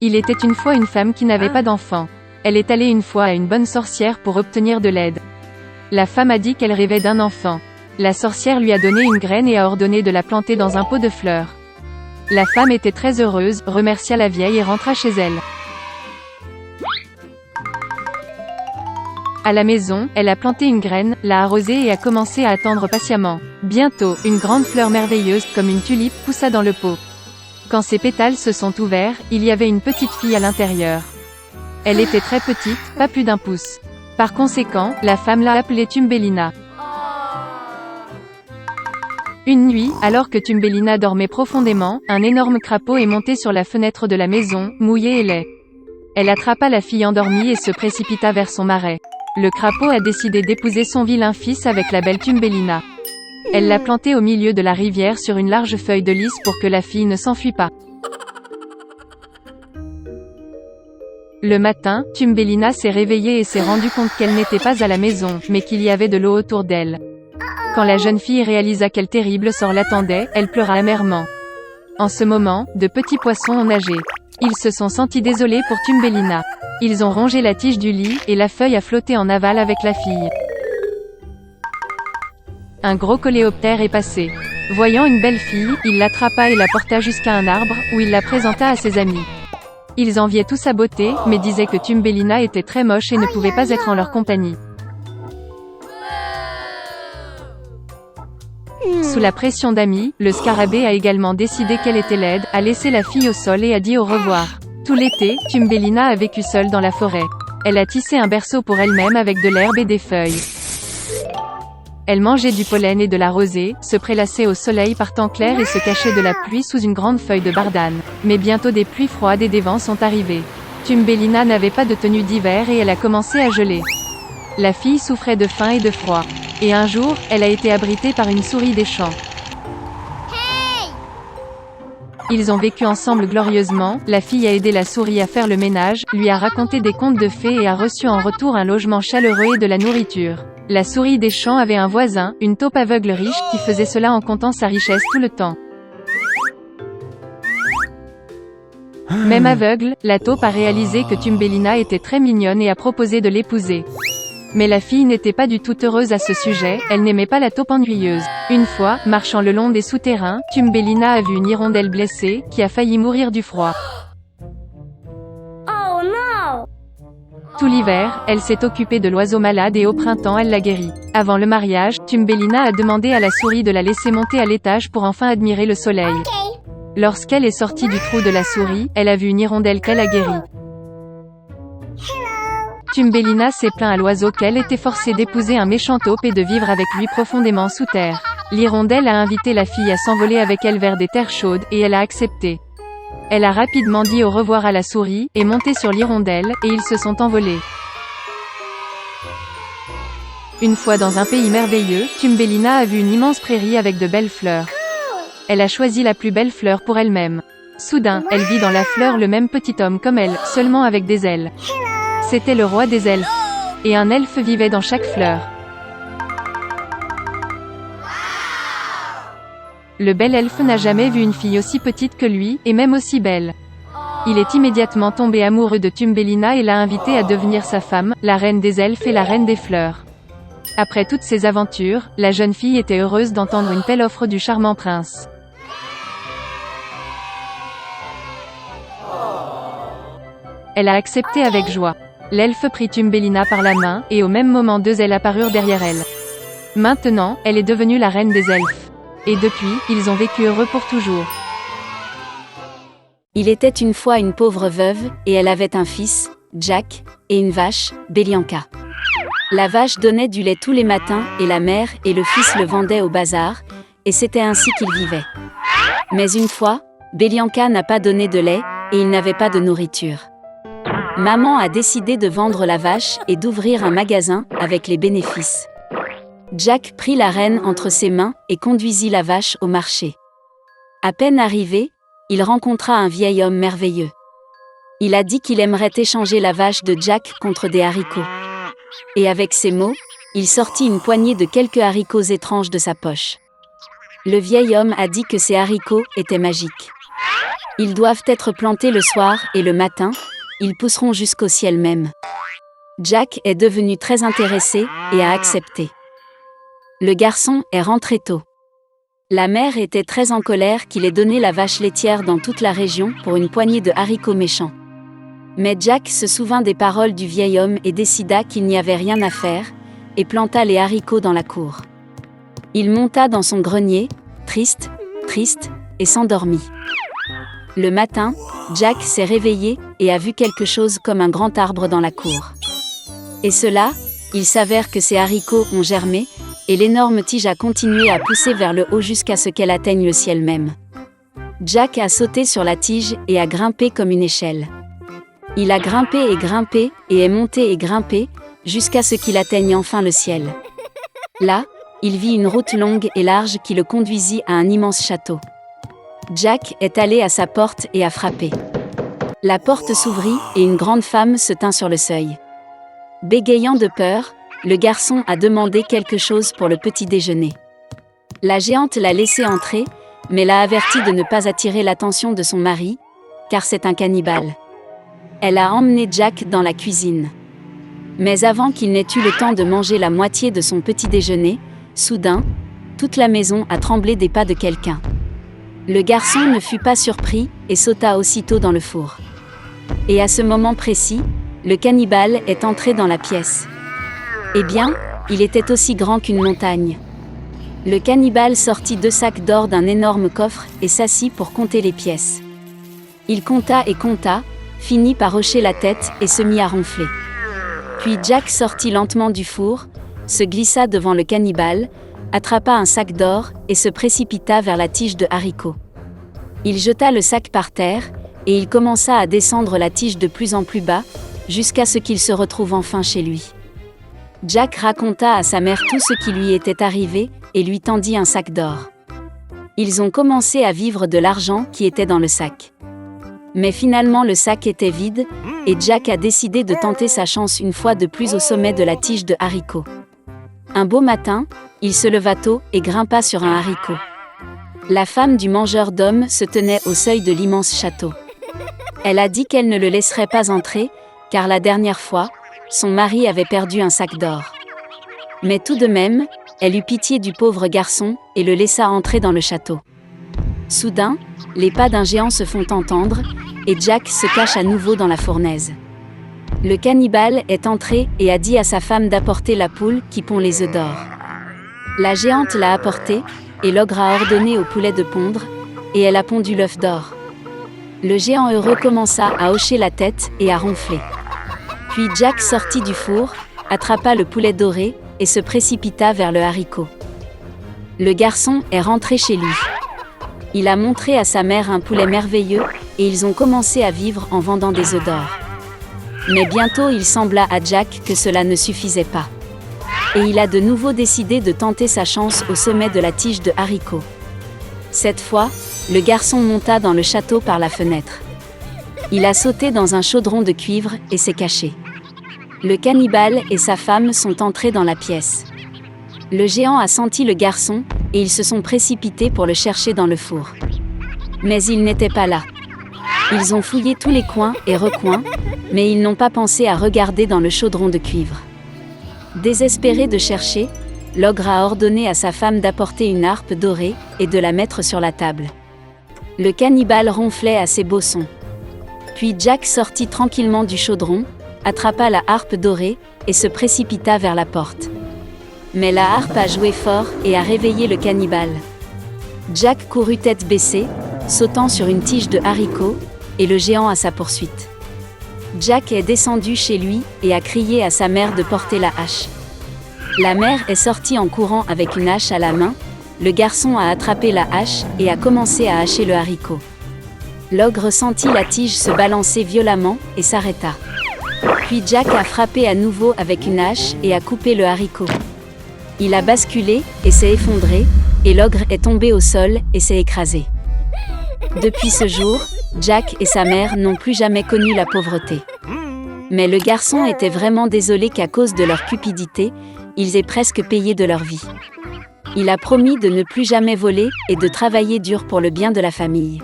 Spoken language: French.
Il était une fois une femme qui n'avait pas d'enfant. Elle est allée une fois à une bonne sorcière pour obtenir de l'aide. La femme a dit qu'elle rêvait d'un enfant. La sorcière lui a donné une graine et a ordonné de la planter dans un pot de fleurs. La femme était très heureuse, remercia la vieille et rentra chez elle. À la maison, elle a planté une graine, l'a arrosée et a commencé à attendre patiemment. Bientôt, une grande fleur merveilleuse, comme une tulipe, poussa dans le pot. Quand ses pétales se sont ouverts, il y avait une petite fille à l'intérieur. Elle était très petite, pas plus d'1 pouce. Par conséquent, la femme l'a appelée Thumbelina. Une nuit, alors que Thumbelina dormait profondément, un énorme crapaud est monté sur la fenêtre de la maison, mouillé et laid. Elle attrapa la fille endormie et se précipita vers son marais. Le crapaud a décidé d'épouser son vilain fils avec la belle Thumbelina. Elle l'a planté au milieu de la rivière sur une large feuille de lys pour que la fille ne s'enfuit pas. Le matin, Thumbelina s'est réveillée et s'est rendue compte qu'elle n'était pas à la maison, mais qu'il y avait de l'eau autour d'elle. Quand la jeune fille réalisa quel terrible sort l'attendait, elle pleura amèrement. En ce moment, de petits poissons ont nagé. Ils se sont sentis désolés pour Thumbelina. Ils ont rongé la tige du lit, et la feuille a flotté en aval avec la fille. Un gros coléoptère est passé. Voyant une belle fille, il l'attrapa et la porta jusqu'à un arbre, où il la présenta à ses amis. Ils enviaient tous sa beauté, mais disaient que Thumbelina était très moche et ne pouvait pas être en leur compagnie. Sous la pression d'amis, le scarabée a également décidé qu'elle était laide, a laissé la fille au sol et a dit au revoir. Tout l'été, Thumbelina a vécu seule dans la forêt. Elle a tissé un berceau pour elle-même avec de l'herbe et des feuilles. Elle mangeait du pollen et de la rosée, se prélassait au soleil par temps clair et se cachait de la pluie sous une grande feuille de bardane. Mais bientôt des pluies froides et des vents sont arrivés. Thumbelina n'avait pas de tenue d'hiver et elle a commencé à geler. La fille souffrait de faim et de froid. Et un jour, elle a été abritée par une souris des champs. Ils ont vécu ensemble glorieusement, la fille a aidé la souris à faire le ménage, lui a raconté des contes de fées et a reçu en retour un logement chaleureux et de la nourriture. La souris des champs avait un voisin, une taupe aveugle riche, qui faisait cela en comptant sa richesse tout le temps. Même aveugle, la taupe a réalisé que Thumbelina était très mignonne et a proposé de l'épouser. Mais la fille n'était pas du tout heureuse à ce sujet, elle n'aimait pas la taupe ennuyeuse. Une fois, marchant le long des souterrains, Thumbelina a vu une hirondelle blessée, qui a failli mourir du froid. Oh non! Tout l'hiver, elle s'est occupée de l'oiseau malade et au printemps elle l'a guéri. Avant le mariage, Thumbelina a demandé à la souris de la laisser monter à l'étage pour enfin admirer le soleil. Lorsqu'elle est sortie du trou de la souris, elle a vu une hirondelle qu'elle a guérie. Thumbelina s'est plaint à l'oiseau qu'elle était forcée d'épouser un méchant taupe et de vivre avec lui profondément sous terre. L'hirondelle a invité la fille à s'envoler avec elle vers des terres chaudes, et elle a accepté. Elle a rapidement dit au revoir à la souris, est montée sur l'hirondelle, et ils se sont envolés. Une fois dans un pays merveilleux, Thumbelina a vu une immense prairie avec de belles fleurs. Elle a choisi la plus belle fleur pour elle-même. Soudain, elle vit dans la fleur le même petit homme comme elle, seulement avec des ailes. C'était le roi des elfes. Et un elfe vivait dans chaque fleur. Le bel elfe n'a jamais vu une fille aussi petite que lui, et même aussi belle. Il est immédiatement tombé amoureux de Thumbelina et l'a invitée à devenir sa femme, la reine des elfes et la reine des fleurs. Après toutes ces aventures, la jeune fille était heureuse d'entendre une telle offre du charmant prince. Elle a accepté avec joie. L'elfe prit Thumbelina par la main, et au même moment 2 ailes apparurent derrière elle. Maintenant, elle est devenue la reine des elfes. Et depuis, ils ont vécu heureux pour toujours. Il était une fois une pauvre veuve, et elle avait un fils, Jack, et une vache, Belianka. La vache donnait du lait tous les matins, et la mère et le fils le vendaient au bazar, et c'était ainsi qu'ils vivaient. Mais une fois, Belianka n'a pas donné de lait, et il n'avait pas de nourriture. Maman a décidé de vendre la vache et d'ouvrir un magasin avec les bénéfices. Jack prit la rêne entre ses mains et conduisit la vache au marché. À peine arrivé, il rencontra un vieil homme merveilleux. Il a dit qu'il aimerait échanger la vache de Jack contre des haricots. Et avec ces mots, il sortit une poignée de quelques haricots étranges de sa poche. Le vieil homme a dit que ces haricots étaient magiques. Ils doivent être plantés le soir et le matin, ils pousseront jusqu'au ciel même. Jack est devenu très intéressé et a accepté. Le garçon est rentré tôt. La mère était très en colère qu'il ait donné la vache laitière dans toute la région pour une poignée de haricots méchants. Mais Jack se souvint des paroles du vieil homme et décida qu'il n'y avait rien à faire, et planta les haricots dans la cour. Il monta dans son grenier, triste, et s'endormit. Le matin, Jack s'est réveillé et a vu quelque chose comme un grand arbre dans la cour. Et cela, il s'avère que ces haricots ont germé, et l'énorme tige a continué à pousser vers le haut jusqu'à ce qu'elle atteigne le ciel même. Jack a sauté sur la tige et a grimpé comme une échelle. Il a grimpé et est monté et grimpé, jusqu'à ce qu'il atteigne enfin le ciel. Là, il vit une route longue et large qui le conduisit à un immense château. Jack est allé à sa porte et a frappé. La porte s'ouvrit et une grande femme se tint sur le seuil. Bégayant de peur, le garçon a demandé quelque chose pour le petit déjeuner. La géante l'a laissé entrer, mais l'a averti de ne pas attirer l'attention de son mari, car c'est un cannibale. Elle a emmené Jack dans la cuisine. Mais avant qu'il n'ait eu le temps de manger la moitié de son petit déjeuner, soudain, toute la maison a tremblé des pas de quelqu'un. Le garçon ne fut pas surpris et sauta aussitôt dans le four. Et à ce moment précis, le cannibale est entré dans la pièce. Eh bien, il était aussi grand qu'une montagne. Le cannibale sortit 2 sacs d'or d'un énorme coffre et s'assit pour compter les pièces. Il compta et compta, finit par hocher la tête et se mit à ronfler. Puis Jack sortit lentement du four, se glissa devant le cannibale, attrapa un sac d'or et se précipita vers la tige de haricots. Il jeta le sac par terre, et il commença à descendre la tige de plus en plus bas, jusqu'à ce qu'il se retrouve enfin chez lui. Jack raconta à sa mère tout ce qui lui était arrivé, et lui tendit un sac d'or. Ils ont commencé à vivre de l'argent qui était dans le sac. Mais finalement le sac était vide, et Jack a décidé de tenter sa chance une fois de plus au sommet de la tige de haricots. Un beau matin, il se leva tôt et grimpa sur un haricot. La femme du mangeur d'hommes se tenait au seuil de l'immense château. Elle a dit qu'elle ne le laisserait pas entrer, car la dernière fois, son mari avait perdu un sac d'or. Mais tout de même, elle eut pitié du pauvre garçon et le laissa entrer dans le château. Soudain, les pas d'un géant se font entendre, et Jack se cache à nouveau dans la fournaise. Le cannibale est entré et a dit à sa femme d'apporter la poule qui pond les œufs d'or. La géante l'a apporté, et l'ogre a ordonné au poulet de pondre, et elle a pondu l'œuf d'or. Le géant heureux commença à hocher la tête et à ronfler. Puis Jack sortit du four, attrapa le poulet doré, et se précipita vers le haricot. Le garçon est rentré chez lui. Il a montré à sa mère un poulet merveilleux, et ils ont commencé à vivre en vendant des œufs d'or. Mais bientôt il sembla à Jack que cela ne suffisait pas. Et il a de nouveau décidé de tenter sa chance au sommet de la tige de haricots. Cette fois, le garçon monta dans le château par la fenêtre. Il a sauté dans un chaudron de cuivre et s'est caché. Le cannibale et sa femme sont entrés dans la pièce. Le géant a senti le garçon, et ils se sont précipités pour le chercher dans le four. Mais il n'était pas là. Ils ont fouillé tous les coins et recoins, mais ils n'ont pas pensé à regarder dans le chaudron de cuivre. Désespéré de chercher, l'ogre a ordonné à sa femme d'apporter une harpe dorée et de la mettre sur la table. Le cannibale ronflait à ses beaux sons. Puis Jack sortit tranquillement du chaudron, attrapa la harpe dorée et se précipita vers la porte. Mais la harpe a joué fort et a réveillé le cannibale. Jack courut tête baissée, sautant sur une tige de haricots, et le géant à sa poursuite. Jack est descendu chez lui et a crié à sa mère de porter la hache. La mère est sortie en courant avec une hache à la main, le garçon a attrapé la hache et a commencé à hacher le haricot. L'ogre sentit la tige se balancer violemment et s'arrêta. Puis Jack a frappé à nouveau avec une hache et a coupé le haricot. Il a basculé et s'est effondré, et l'ogre est tombé au sol et s'est écrasé. Depuis ce jour, Jack et sa mère n'ont plus jamais connu la pauvreté. Mais le garçon était vraiment désolé qu'à cause de leur cupidité, ils aient presque payé de leur vie. Il a promis de ne plus jamais voler et de travailler dur pour le bien de la famille.